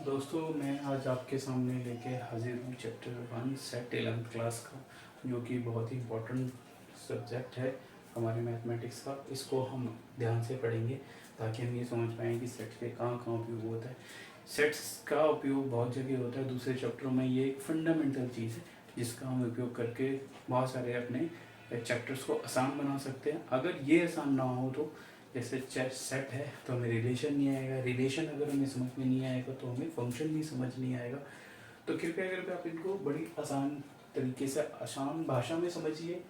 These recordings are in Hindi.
दोस्तों मैं आज आपके सामने लेके हाजिर हूँ चैप्टर 1 सेट 11th क्लास का, जो कि बहुत ही इम्पोर्टेंट सब्जेक्ट है हमारे मैथमेटिक्स का। इसको हम ध्यान से पढ़ेंगे ताकि हम ये समझ पाएँ कि सेट के कहाँ कहाँ उपयोग होता है। सेट्स का उपयोग बहुत जगह होता है दूसरे चैप्टरों में। ये एक फंडामेंटल चीज़ है जिसका हम उपयोग करके बहुत सारे अपने चैप्टर्स को आसान बना सकते हैं। अगर ये आसान ना हो तो जैसे सेट है तो हमें रिलेशन नहीं आएगा, रिलेशन अगर हमें समझ में नहीं आएगा तो हमें फंक्शन भी समझ नहीं आएगा। तो कृपया करके आप इनको बड़ी आसान तरीके से आसान भाषा में समझिए।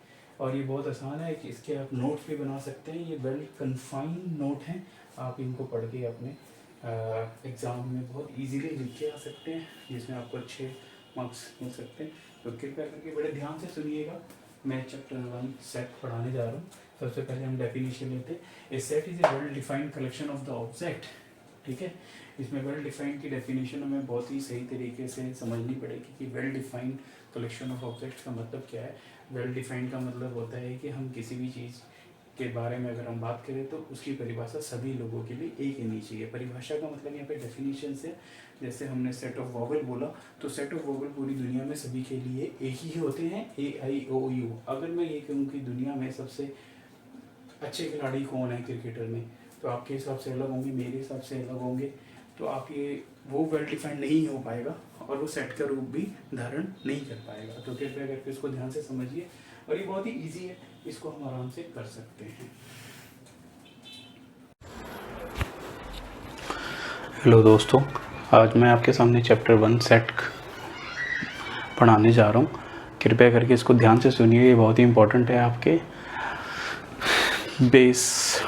और ये बहुत आसान है कि इसके आप नोट्स भी बना सकते हैं। ये वेल कन्फाइंड नोट हैं, आप इनको पढ़ के अपने एग्ज़ाम में बहुत इजीली लिख के आ सकते हैं, जिसमें आपको अच्छे मार्क्स मिल सकते हैं। तो कृपया करके बड़े ध्यान से सुनिएगा। मैं चैप्टर 1 सेट पढ़ाने जा रहा हूँ। सबसे पहले हम डेफिनेशन लेते हैं। A set is a well defined collection of the object. ठीक है, इसमें वेल डिफाइंड की डेफिनेशन हमें बहुत ही सही तरीके से समझनी पड़ेगी कि well defined collection of objects का मतलब क्या है। वेल डिफाइंड का मतलब होता है कि हम किसी भी चीज़ के बारे में अगर हम बात करें तो उसकी परिभाषा सभी लोगों के लिए एक ही नहीं चाहिए। परिभाषा का मतलब यहाँ पे डेफिनेशन से, जैसे हमने सेट ऑफ वोवेल बोला तो सेट ऑफ वोवेल पूरी दुनिया में सभी के लिए एक ही होते हैं, AIOU। अगर मैं ये कहूँ कि दुनिया में सबसे अच्छे खिलाड़ी कौन है क्रिकेटर में, तो आपके हिसाब से अलग होंगे, मेरे हिसाब से अलग होंगे। तो आप ये वो वेल डिफाइंड नहीं हो पाएगा और वो सेट का रूप भी धारण नहीं कर पाएगा। तो कृपया करके इसको ध्यान से समझिए और ये बहुत ही इजी है, इसको हम आराम से कर सकते हैं। हेलो दोस्तों, आज मैं आपके सामने चैप्टर 1 सेट पढ़ाने जा रहा हूँ। कृपया करके इसको ध्यान से सुनिए, ये बहुत ही इम्पोर्टेंट है आपके बेस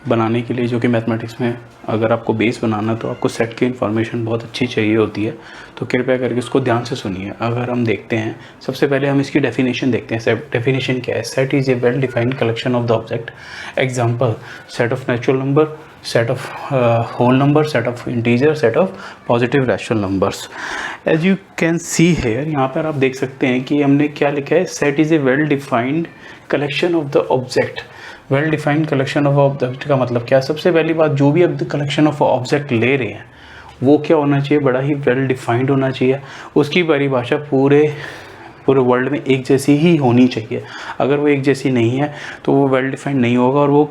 बनाने के लिए, जो कि मैथमेटिक्स में अगर आपको बेस बनाना तो आपको सेट की इन्फॉर्मेशन बहुत अच्छी चाहिए होती है। तो कृपया करके इसको ध्यान से सुनिए। अगर हम देखते हैं, सबसे पहले हम इसकी डेफिनेशन देखते हैं। डेफिनेशन क्या है? Set is a well defined collection of the object. Example, set of natural number, set of whole number, set of integer, set of positive rational numbers. As you can see here, यहाँ पर आप देख सकते हैं कि हमने क्या लिखा है। Set is a well defined collection of the object. Well defined collection of object का मतलब क्या है? सबसे पहली बात, जो भी अब कलेक्शन ऑफ ऑब्जेक्ट ले रहे हैं वो क्या होना चाहिए? बड़ा ही वेल डिफाइंड होना चाहिए। उसकी परिभाषा पूरे वर्ल्ड में एक जैसी ही होनी चाहिए। अगर वो एक जैसी नहीं है तो वो वेल डिफाइंड नहीं होगा और वो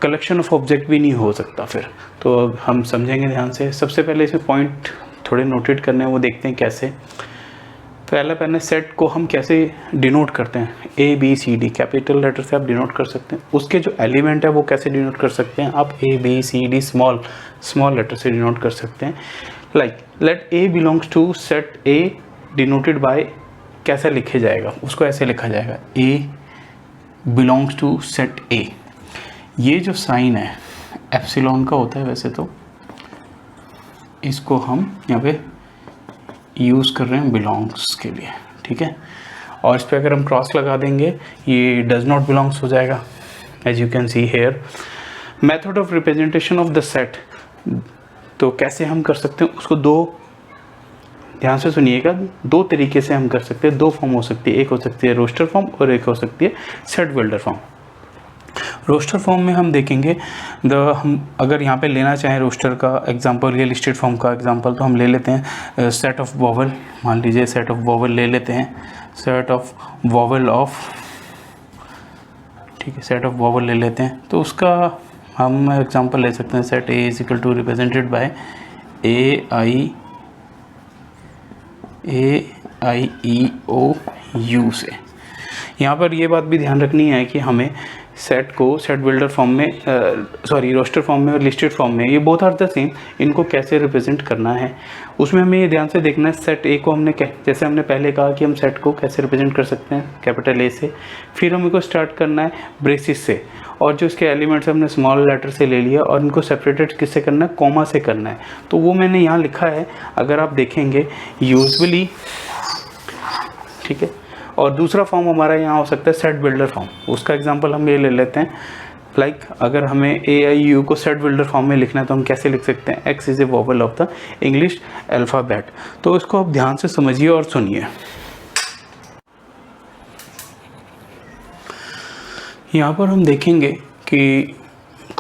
कलेक्शन ऑफ ऑब्जेक्ट भी नहीं हो सकता फिर। तो अब हम समझेंगे ध्यान से। सबसे पहले इसमें पॉइंट थोड़े नोटेट करने हैं, वो देखते हैं कैसे। पहले सेट को हम कैसे डिनोट करते हैं? ABCD कैपिटल लेटर से आप डिनोट कर सकते हैं। उसके जो एलिमेंट है वो कैसे डिनोट कर सकते हैं? आप ABCD स्मॉल लेटर से डिनोट कर सकते हैं। Like let A belongs to set A denoted by, कैसे लिखे जाएगा? उसको ऐसे लिखा जाएगा, A belongs to set A। ये जो साइन है एप्सिलॉन का होता है वैसे तो, इसको हम यहाँ पे यूज़ कर रहे हैं बिलोंग्स के लिए। ठीक है, और इस पर अगर हम क्रॉस लगा देंगे ये डज नॉट बिलोंग्स हो जाएगा, as you can see here. Method of representation of the set, तो कैसे हम कर सकते हैं उसको? ध्यान से सुनिएगा, दो तरीके से हम कर सकते हैं। दो फॉर्म हो सकती है, एक हो सकती है रोस्टर फॉर्म और एक हो सकती है set builder form. Roster form में हम देखेंगे हम अगर यहाँ पे लेना चाहें रोस्टर का एग्जांपल या लिस्टेड फॉर्म का एग्जांपल, तो हम ले लेते हैं सेट ऑफ वोवेल। मान लीजिए सेट ऑफ वोवेल ले लेते हैं, सेट ऑफ वोवेल ऑफ, ठीक है, सेट ऑफ वोवेल ले लेते हैं। तो उसका हम एग्जांपल ले सकते हैं, set A is equal to represented by AIEOU से। यहाँ पर ये बात भी ध्यान रखनी है कि हमें सेट को सेट बिल्डर फॉर्म में रोस्टर फॉर्म में और लिस्टेड फॉर्म में, ये बोथ आर द सेम, इनको कैसे रिप्रेजेंट करना है उसमें हमें ये ध्यान से देखना है। सेट A को हमने जैसे हमने पहले कहा कि हम सेट को कैसे रिप्रेजेंट कर सकते हैं, कैपिटल A से। फिर हम इनको स्टार्ट करना है ब्रेसिस से, और जो इसके एलिमेंट्स हमने स्मॉल लेटर से ले लिया और इनको सेपरेटेड किससे करना है? कॉमा से करना है। तो वो मैंने यहाँ लिखा है, अगर आप देखेंगे यूजुअली, ठीक है। और दूसरा फॉर्म हमारा यहाँ हो सकता है सेट बिल्डर फॉर्म। उसका एग्जांपल हम ये ले लेते हैं। लाइक अगर हमें AIU को सेट बिल्डर फॉर्म में लिखना है तो हम कैसे लिख सकते हैं? X is a vowel of the English alphabet. तो इसको आप ध्यान से समझिए और सुनिए। यहाँ पर हम देखेंगे कि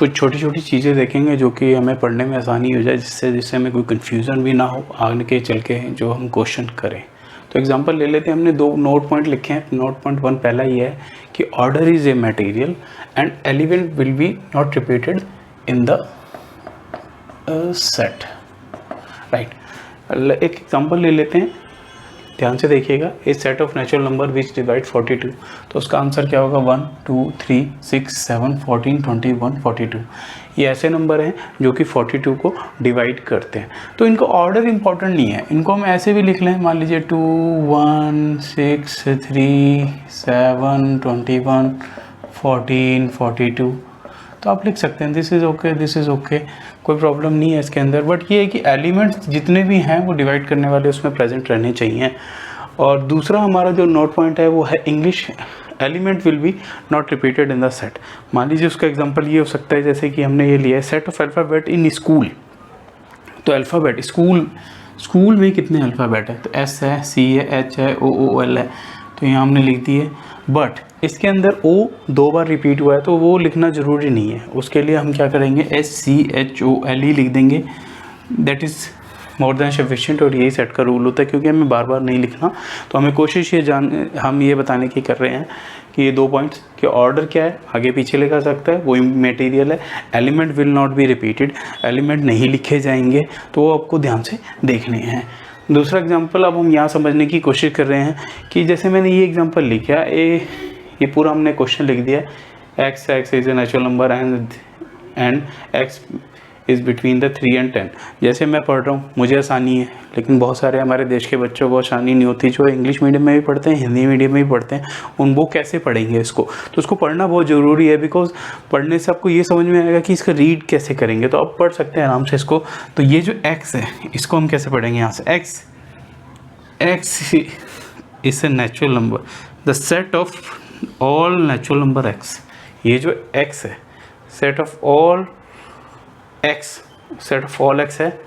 कुछ छोटी छोटी चीज़ें देखेंगे जो कि हमें पढ़ने में आसानी हो जाए, जिससे हमें कोई कन्फ्यूज़न भी ना हो आगे के चल के जो हम क्वेश्चन करें। तो एग्जांपल ले लेते हैं, हमने 2 नोट पॉइंट लिखे हैं। नोट पॉइंट 1 पहला ये है कि order is a material and element will be not repeated in the set, right. एक एग्जांपल ले लेते हैं, ध्यान से देखिएगा। A set of natural number which divide 42, तो उसका आंसर क्या होगा 1 2 3 6 7 14 21 42। ये ऐसे नंबर हैं जो कि 42 को डिवाइड करते हैं। तो इनका ऑर्डर इंपॉर्टेंट नहीं है, इनको हम ऐसे भी लिख लें, मान लीजिए 2 1 6 3 7 21 14 42, तो आप लिख सकते हैं this is okay, this is okay, कोई प्रॉब्लम नहीं है इसके अंदर। बट ये है कि एलिमेंट्स जितने भी हैं वो डिवाइड करने वाले उसमें प्रेजेंट रहने चाहिए। और दूसरा हमारा जो नोट पॉइंट है वो है English element will be not repeated in the set. मान लीजिए उसका एग्जांपल ये हो सकता है, जैसे कि हमने ये लिया है set of alphabet in school. तो अल्फ़ाबेट स्कूल में कितने अल्फ़ाबेट है, तो एस है, सी है, एच है, ओ एल है, तो यहाँ हमने लिख दिए। बट इसके अंदर ओ 2 बार रिपीट हुआ है तो वो लिखना ज़रूरी नहीं है। उसके लिए हम क्या करेंगे, SCHOL ही लिख देंगे, that is more than sufficient. और यही सेट का रूल होता है, क्योंकि हमें बार बार नहीं लिखना। तो हमें कोशिश हम ये बताने की कर रहे हैं कि ये 2 पॉइंट्स के ऑर्डर क्या है, आगे पीछे लिखा सकता है, वही मटेरियल है। Element will not be repeated, element नहीं लिखे जाएंगे, तो वो आपको ध्यान से देखने हैं। दूसरा एग्जांपल अब हम यहाँ समझने की कोशिश कर रहे हैं कि जैसे मैंने ये एग्जांपल लिखा, ये पूरा हमने क्वेश्चन लिख दिया, x is a natural number and x is between the 3 and 10। जैसे मैं पढ़ रहा हूँ मुझे आसानी है, लेकिन बहुत सारे हमारे देश के बच्चों को आसानी नहीं होती, जो इंग्लिश मीडियम में भी पढ़ते हैं, हिंदी मीडियम में भी पढ़ते हैं, वो कैसे पढ़ेंगे इसको। तो उसको पढ़ना बहुत ज़रूरी है, बिकॉज पढ़ने से आपको ये समझ में आएगा कि इसका रीड कैसे करेंगे। तो आप पढ़ सकते हैं आराम से इसको। तो ये जो x है इसको हम कैसे पढ़ेंगे, यहाँ से x is a natural number, the set of all natural number x। ये जो x है सेट ऑफ ऑल x है।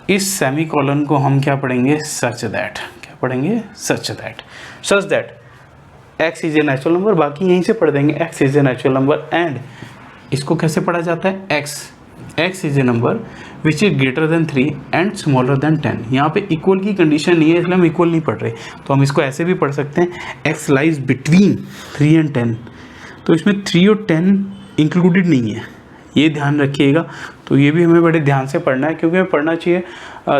इस सेमी कॉलन को हम क्या पढ़ेंगे, सच दैट। क्या पढ़ेंगे, such that x is a natural number. बाकी यहीं से पढ़ देंगे, x is a natural number and इसको कैसे पढ़ा जाता है, x is a number which is greater than 3 and smaller than 10। यहाँ पे इक्वल की कंडीशन नहीं है, इसलिए हम इक्वल नहीं पढ़ रहे। तो हम इसको ऐसे भी पढ़ सकते हैं, x लाइज बिटवीन 3 and 10। तो इसमें 3 और 10 इंक्लूडेड नहीं है, ये ध्यान रखिएगा। तो ये भी हमें बड़े ध्यान से पढ़ना है, क्योंकि हमें पढ़ना चाहिए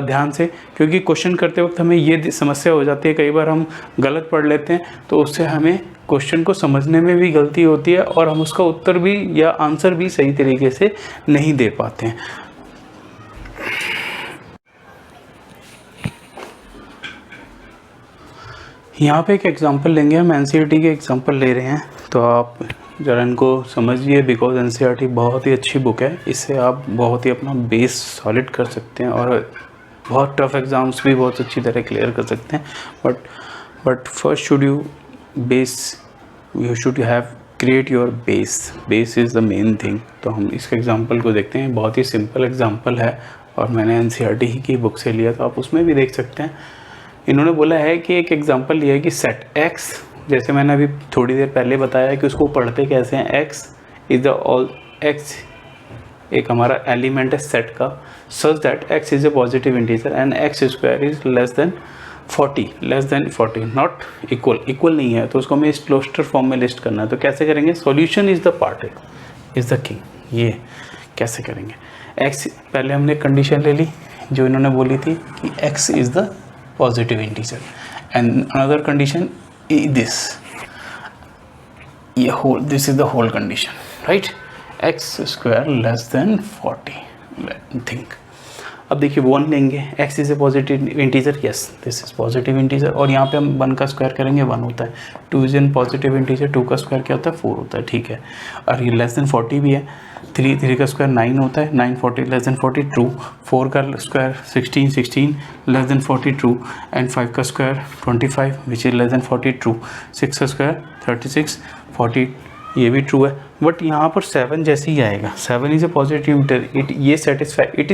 ध्यान से, क्योंकि क्वेश्चन करते वक्त हमें ये समस्या हो जाती है, कई बार हम गलत पढ़ लेते हैं, तो उससे हमें क्वेश्चन को समझने में भी गलती होती है और हम उसका उत्तर भी या आंसर भी सही तरीके से नहीं दे पाते हैं। यहाँ पे एक एग्जांपल लेंगे, हम एनसीईआरटी के एग्जांपल ले रहे हैं, तो आप ज़रा इनको समझिए, बिकॉज एनसीईआरटी बहुत ही अच्छी बुक है। इससे आप बहुत ही अपना बेस सॉलिड कर सकते हैं और बहुत टफ एग्ज़ाम्स भी बहुत अच्छी तरह क्लियर कर सकते हैं। But first should you should have create your base is the main thing. तो हम इस एग्जांपल को देखते हैं, बहुत ही सिंपल एग्जांपल है और मैंने एनसीईआरटी की बुक से लिया, तो आप उसमें भी देख सकते हैं। इन्होंने बोला है कि एक एग्जांपल लिया है कि सेट x, जैसे मैंने अभी थोड़ी देर पहले बताया कि उसको पढ़ते कैसे हैं, x is the all x एक हमारा एलिमेंट है सेट का, such that x is a positive integer and x square is less than 40, not equal नहीं है, तो उसको हमें इस क्लोस्टर फॉर्म में लिस्ट करना है। तो कैसे करेंगे, solution is the part is the king. ये कैसे करेंगे, x पहले हमने कंडीशन ले ली जो इन्होंने बोली थी कि x is the positive integer and another condition is this is the whole condition, right? x square less than 40, let me think। अब देखिए 1 लेंगे, x is a positive integer, yes this is positive integer, और यहाँ पे हम 1 का स्क्वायर करेंगे 1 होता है। 2 इज एन पॉजिटिव इंटीजर, 2 का स्क्वायर क्या होता है 4 होता है, ठीक है। और ये लेस देन 40 भी है, 3 का स्क्वायर 9 होता है, 9 40 लेस देन 40 ट्रू, 4 का square 16 less than 40 true, and 5 का square 25 which is less than 40 true, 6 का स्क्वायर 36 40 ये भी ट्रू है। बट यहाँ पर 7 जैसे ही आएगा, 7 is a positive integer, it is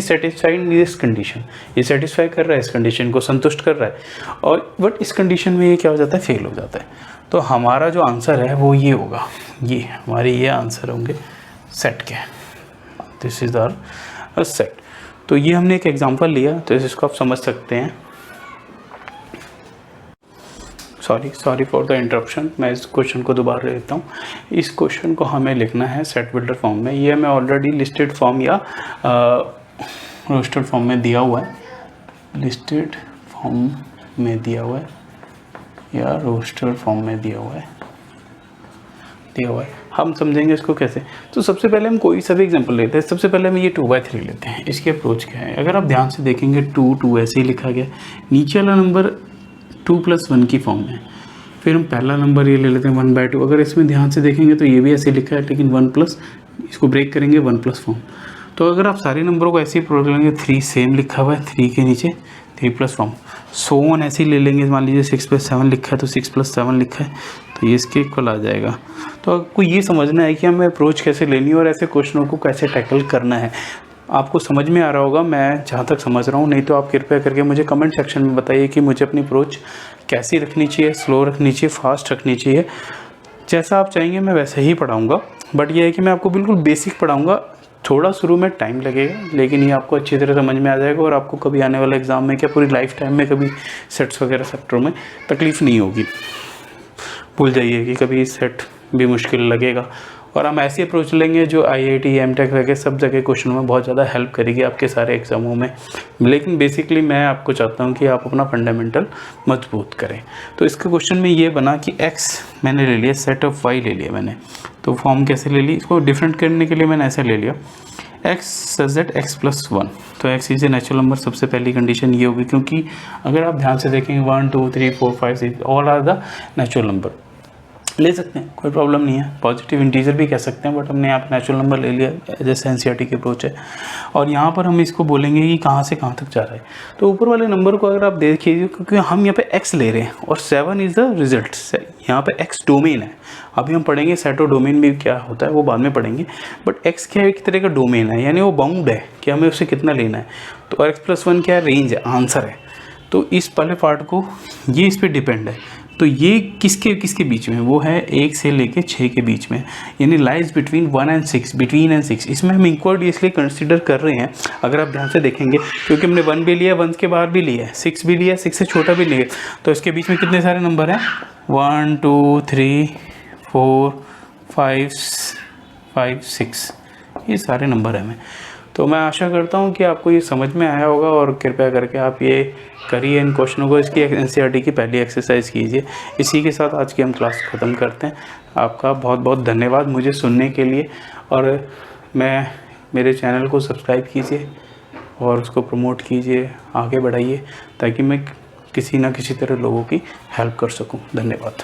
satisfied in this condition, ये सेटिस्फाई कर रहा है इस कंडीशन को, संतुष्ट कर रहा है। और बट इस कंडीशन में ये क्या हो जाता है, फेल हो जाता है। तो हमारा जो आंसर है वो ये होगा, ये हमारे ये आंसर होंगे सेट के, दिस इज़ आवर सेट। तो ये हमने एक एग्जांपल लिया, तो इसको आप समझ सकते हैं। सॉरी फॉर द इंटरप्शन, मैं इस क्वेश्चन को दोबारा लेता हूँ। इस क्वेश्चन को हमें लिखना है सेट बिल्डर फॉर्म में। ये हमें ऑलरेडी लिस्टेड फॉर्म या रोस्टेड फॉर्म में दिया हुआ है, लिस्टेड फॉर्म में दिया हुआ है या रोस्टेड फॉर्म में दिया हुआ है। हम समझेंगे इसको कैसे। तो सबसे पहले हम कोई सा भी एग्जांपल लेते हैं। सबसे पहले हम ये 2/3 लेते हैं। इसकी अप्रोच क्या है, अगर आप ध्यान से देखेंगे 2 ऐसे ही लिखा गया, नीचे वाला नंबर 2+1 की फॉर्म में। फिर हम पहला नंबर ये ले लेते हैं 1/2। अगर इसमें ध्यान से देखेंगे तो ये भी ऐसे लिखा है, लेकिन 1+, इसको ब्रेक करेंगे 1+ फॉर्म। तो अगर आप सारे नंबरों को ऐसे ही प्रोड लेंगे, 3 सेम लिखा हुआ है, 3 के नीचे 3+ फॉर्म, सो ऑन ऐसे ही ले लेंगे। मान लीजिए 6+7 लिखा है तो 6+7 लिखा है, तो ये इसके इक्वल आ जाएगा। तो आपको ये समझना है कि हमें अप्रोच कैसे लेनी है और ऐसे क्वेश्चनों को कैसे टैकल करना है। आपको समझ में आ रहा होगा, मैं जहाँ तक समझ रहा हूँ। नहीं तो आप कृपया करके मुझे कमेंट सेक्शन में बताइए कि मुझे अपनी अप्रोच कैसी रखनी चाहिए, स्लो रखनी चाहिए, फास्ट रखनी चाहिए। जैसा आप चाहेंगे मैं वैसे ही पढ़ाऊँगा, बट ये है कि मैं आपको बिल्कुल बेसिक पढ़ाऊँगा। थोड़ा शुरू में टाइम लगेगा, लेकिन ये आपको अच्छी तरह समझ में आ जाएगा और आपको कभी आने वाले एग्ज़ाम में क्या पूरी लाइफ टाइम में कभी सेट्स वगैरह सेक्टरों में तकलीफ़ नहीं होगी। भूल जाइए कि कभी सेट भी मुश्किल लगेगा। और हम ऐसी अप्रोच लेंगे जो IIT MTech वगैरह सब जगह क्वेश्चनों में बहुत ज़्यादा हेल्प करेगी आपके सारे एग्जामों में। लेकिन बेसिकली मैं आपको चाहता हूँ कि आप अपना फंडामेंटल मजबूत करें। तो इसके क्वेश्चन में ये बना कि x मैंने ले लिया, सेट ऑफ y ले लिया मैंने। तो फॉर्म कैसे ले ली, इसको डिफरेंट करने के लिए मैंने ऐसे ले लिया, x सच दैट x+1। तो x is a natural number. सबसे पहली कंडीशन ये होगी, क्योंकि अगर आप ध्यान से देखेंगे 1 2 3 4 5 6 all are the natural number. ले सकते हैं, कोई प्रॉब्लम नहीं है। पॉजिटिव इंटीजर भी कह सकते हैं, बट हमने यहाँ पर नेचुरल नंबर ले लिया, जैसे NCERT की अप्रोच है। और यहाँ पर हम इसको बोलेंगे कि कहाँ से कहाँ तक जा रहा है। तो ऊपर वाले नंबर को अगर आप देखिए, क्योंकि हम यहाँ पे x ले रहे हैं और 7 इज़ द रिजल्ट। यहाँ पे x डोमेन है। अभी हम पढ़ेंगे सेट और डोमेन भी क्या होता है, वो बाद में पढ़ेंगे। बट x क्या है, एक तरह का डोमेन है, यानी वो बाउंड है कि हमें उससे कितना लेना है। तो x+1 क्या है, रेंज है, आंसर है। तो इस पहले पार्ट को ये इस पर डिपेंड है। तो ये किसके बीच में, वो है 1 से लेके 6 के बीच में, यानी lies between 1 and 6, between and 6। इसमें हम इंक्वायर्ड इसलिए कंसिडर कर रहे हैं, अगर आप ध्यान से देखेंगे, क्योंकि हमने 1 भी लिया, 1 के बाहर भी लिया है, 6 भी लिया, 6 से छोटा भी लिया। तो इसके बीच में कितने सारे नंबर हैं, 1 2 3 4 5 6, ये सारे नंबर हैं। तो मैं आशा करता हूँ कि आपको ये समझ में आया होगा और कृपया करके आप ये करिए इन क्वेश्चनों को। इसकी NCERT की पहली एक्सरसाइज कीजिए। इसी के साथ आज की हम क्लास ख़त्म करते हैं। आपका बहुत बहुत धन्यवाद मुझे सुनने के लिए, और मेरे चैनल को सब्सक्राइब कीजिए और उसको प्रमोट कीजिए, आगे बढ़ाइए, ताकि मैं किसी ना किसी तरह लोगों की हेल्प कर सकूं। धन्यवाद।